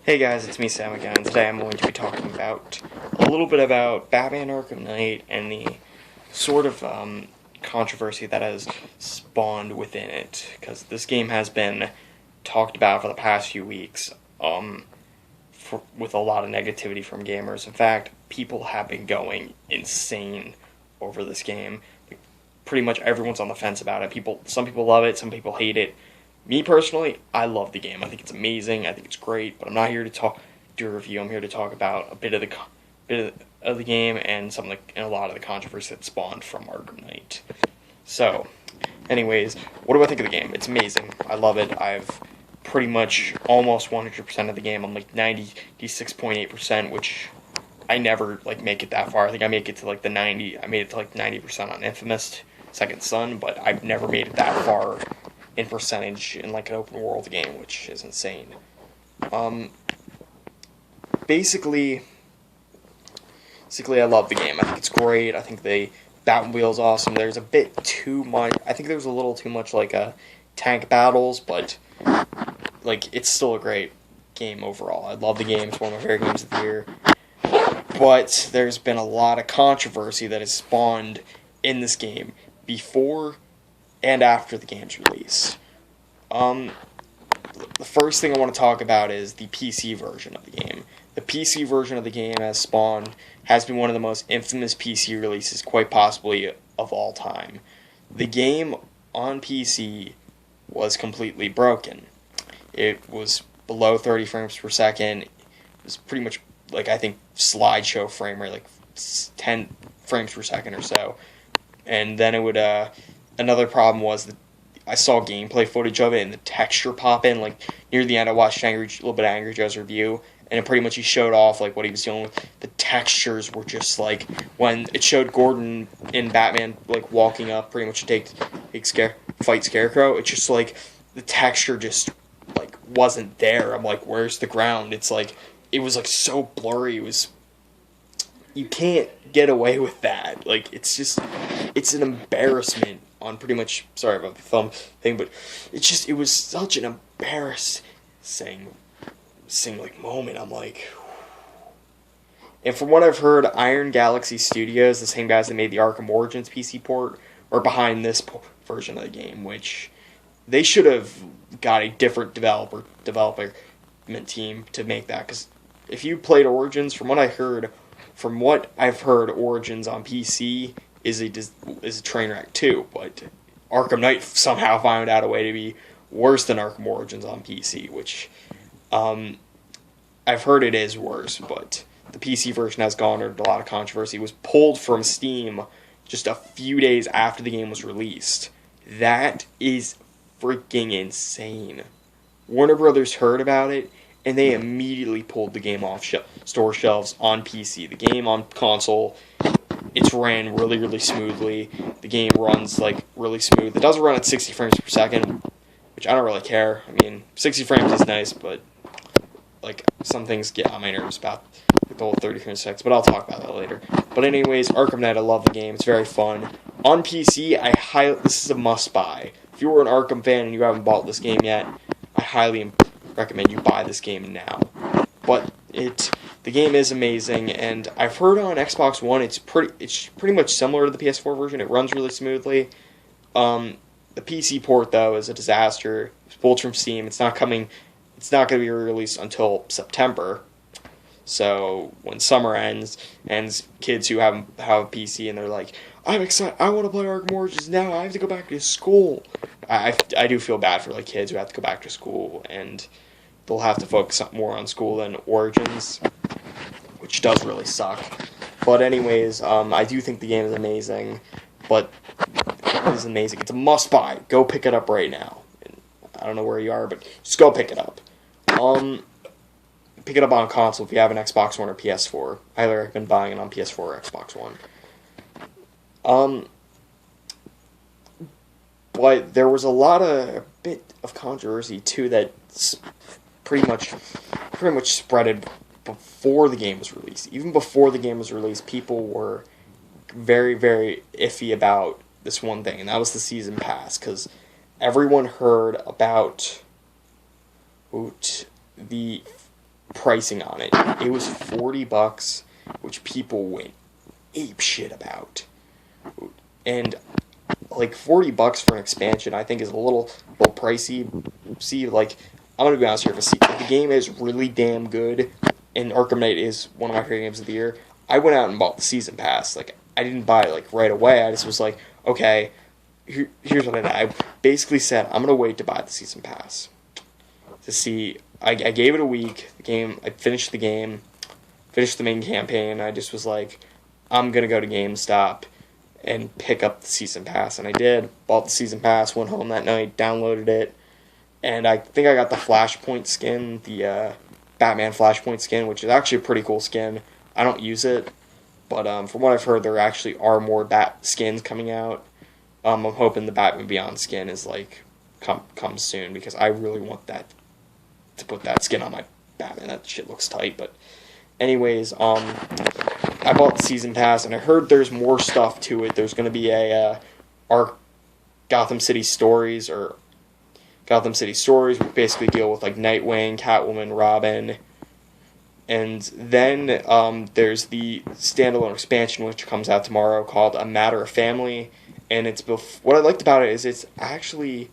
Hey guys, it's me Sam again, and today I'm going to be talking about a little bit about Batman Arkham Knight and the sort of controversy that has spawned within it, because this game has been talked about for the past few weeks with a lot of negativity from gamers. In fact, people have been going insane over this game. Pretty much everyone's on the fence about it. Some people love it, some people hate it. Me personally, I love the game. I think it's amazing. I think it's great. But I'm not here to do a review. I'm here to talk about a bit of the game and and a lot of the controversy that spawned from Arkham Knight. So, anyways, what do I think of the game? It's amazing. I love it. I've pretty much almost 100% of the game. I'm like 96.8%, which I never make it that far. I think I make it to like the 90. I made it to like 90% on Infamous Second Son, but I've never made it that far in percentage in like an open world game, which is insane. Basically, I love the game. I think it's great. I think the Batmobile is awesome. There's a bit too much. I think there's a little too much tank battles, but it's still a great game overall. I love the game. It's one of my favorite games of the year. But there's been a lot of controversy that has spawned in this game before and after the game's release. The first thing I want to talk about is the PC version of the game. The PC version of the game has been one of the most infamous PC releases, quite possibly of all time. The game on PC was completely broken. It was below 30 frames per second. It was pretty much I think slideshow frame rate, 10 frames per second or so. And then it would another problem was that I saw gameplay footage of it and the texture pop in. Near the end, I watched a little bit of Angry Joe's review, and it pretty much he showed off what he was dealing with. The textures were just when it showed Gordon in Batman walking up, pretty much to fight Scarecrow. It's just the texture just wasn't there. I'm like, where's the ground? It's it was so blurry. You can't get away with that. It's an embarrassment on pretty much, sorry about the thumb thing, but it was such an embarrassing moment. I'm like, and from what I've heard, Iron Galaxy Studios, the same guys that made the Arkham Origins PC port, are behind this version of the game, which they should have got a different development team to make that, because if you played Origins, from what I've heard, Origins on PC is a train wreck too, but Arkham Knight somehow found out a way to be worse than Arkham Origins on PC, which I've heard it is worse, but the PC version has garnered a lot of controversy. It was pulled from Steam just a few days after the game was released. That is freaking insane. Warner Brothers heard about it, and they immediately pulled the game off store shelves on PC. The game on console, it's ran really, really smoothly. The game runs really smooth. It doesn't run at 60 frames per second, which I don't really care. I mean, 60 frames is nice, but some things get on my nerves about the whole 30 frames per second. But I'll talk about that later. But anyways, Arkham Knight, I love the game. It's very fun. On PC, this is a must buy. If you were an Arkham fan and you haven't bought this game yet, I highly recommend you buy this game now. But the game is amazing, and I've heard on Xbox One it's pretty much similar to the PS4 version. It runs really smoothly. The PC port though is a disaster. It's pulled from Steam. It's not going to be released until September. So when summer ends, and kids who have a PC and they're like, I'm excited, I want to play Arkham Origins now, I have to go back to school. I do feel bad for kids who have to go back to school, and they'll have to focus more on school than Origins, which does really suck. But anyways, I do think the game is amazing, but it is amazing. It's a must-buy. Go pick it up right now. I don't know where you are, but just go pick it up. Pick it up on console if you have an Xbox One or PS4. I highly recommend buying it on PS4 or Xbox One. But there was a bit of controversy too that pretty much spreaded before the game was released. Even before the game was released, people were very, very iffy about this one thing, and that was the season pass, because everyone heard about the pricing on it. It was $40, which people went ape shit about. And like $40 for an expansion, I think is a little pricey. See, like, I'm gonna be honest here. If the game is really damn good, and Arkham Knight is one of my favorite games of the year, I went out and bought the season pass. Like, I didn't buy it like right away. I just was like, okay, here's what I did. I basically said I'm gonna wait to buy the season pass to see. I gave it a week. I finished the game, finished the main campaign. I just was like, I'm gonna go to GameStop and pick up the season pass, and I did. Bought the season pass, went home that night, downloaded it, and I think I got the Flashpoint skin, the Batman Flashpoint skin, which is actually a pretty cool skin. I don't use it, but from what I've heard, there actually are more Bat skins coming out. I'm hoping the Batman Beyond skin is like comes soon, because I really want that to put that skin on my Batman. That shit looks tight. But anyways, I bought the season pass, and I heard there's more stuff to it. There's going to be a Gotham City Stories, which basically deal with like Nightwing, Catwoman, Robin. And then there's the standalone expansion, which comes out tomorrow, called A Matter of Family. And it's what I liked about it is it's actually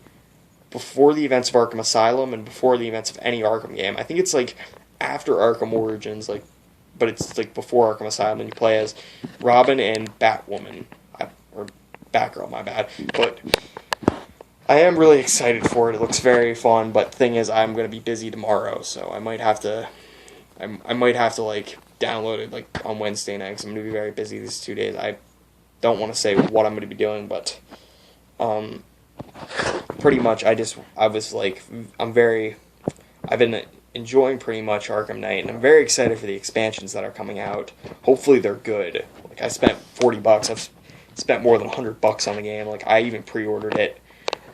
before the events of Arkham Asylum and before the events of any Arkham game. I think it's like after Arkham Origins, like, but it's like before Arkham Asylum, and you play as Robin and Batwoman, or Batgirl, my bad. But I am really excited for it. It looks very fun. But the thing is, I'm going to be busy tomorrow, so I might have to like download it like on Wednesday night, because I'm going to be very busy these 2 days. I don't want to say what I'm going to be doing, but pretty much I've been enjoying pretty much Arkham Knight, and I'm very excited for the expansions that are coming out. Hopefully they're good. Like, I spent $40. I've spent more than $100 on the game. Like, I even pre-ordered it.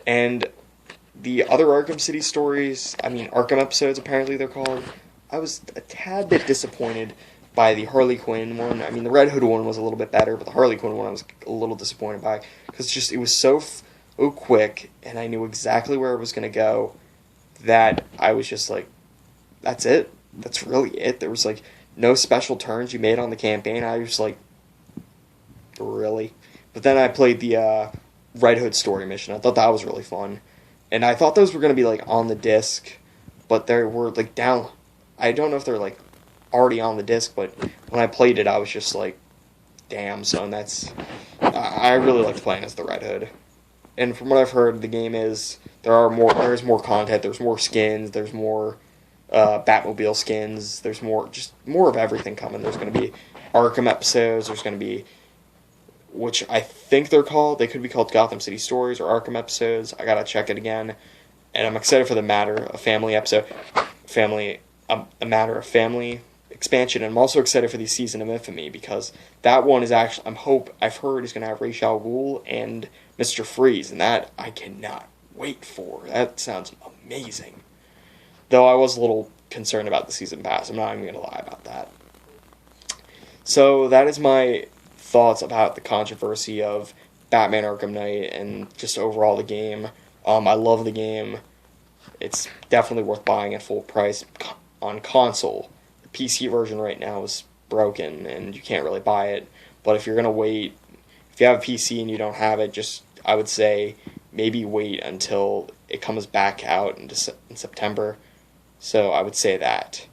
And the other Arkham City stories, Arkham episodes, apparently they're called, I was a tad bit disappointed by the Harley Quinn one. The Red Hood one was a little bit better, but the Harley Quinn one I was a little disappointed by, because it was so quick, and I knew exactly where it was going to go, that I was just like, that's it? That's really it? There was like no special turns you made on the campaign. I was like, really? But then I played the Red Hood story mission. I thought that was really fun. And I thought those were going to be like on the disc, but they were like down. I don't know if they're like already on the disc, but when I played it, I was just like, damn, son, I really liked playing as the Red Hood. And from what I've heard, the game is, there's more content, there's more skins, there's more Batmobile skins, there's more of everything coming. There's going to be Arkham episodes, there's going to be, which I think they could be called Gotham City Stories or Arkham episodes. I gotta check it again. And I'm excited for the Matter of Family episode, A Matter of Family expansion. And I'm also excited for the Season of Infamy, because that one is actually, I've heard is going to have Ra's al Ghul and Mr. Freeze, and that I cannot wait for. That sounds amazing. Though I was a little concerned about the season pass. I'm not even going to lie about that. So that is my thoughts about the controversy of Batman Arkham Knight and just overall the game. I love the game. It's definitely worth buying at full price on console. The PC version right now is broken and you can't really buy it. But if you're going to wait, if you have a PC and you don't have it, I would say maybe wait until it comes back out in September. So I would say that.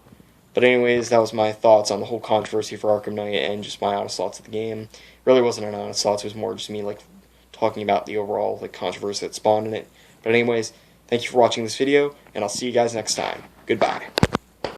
But anyways, that was my thoughts on the whole controversy for Arkham Knight and just my honest thoughts of the game. It really wasn't an honest thoughts, it was more just me talking about the overall controversy that spawned in it. But anyways, thank you for watching this video, and I'll see you guys next time. Goodbye.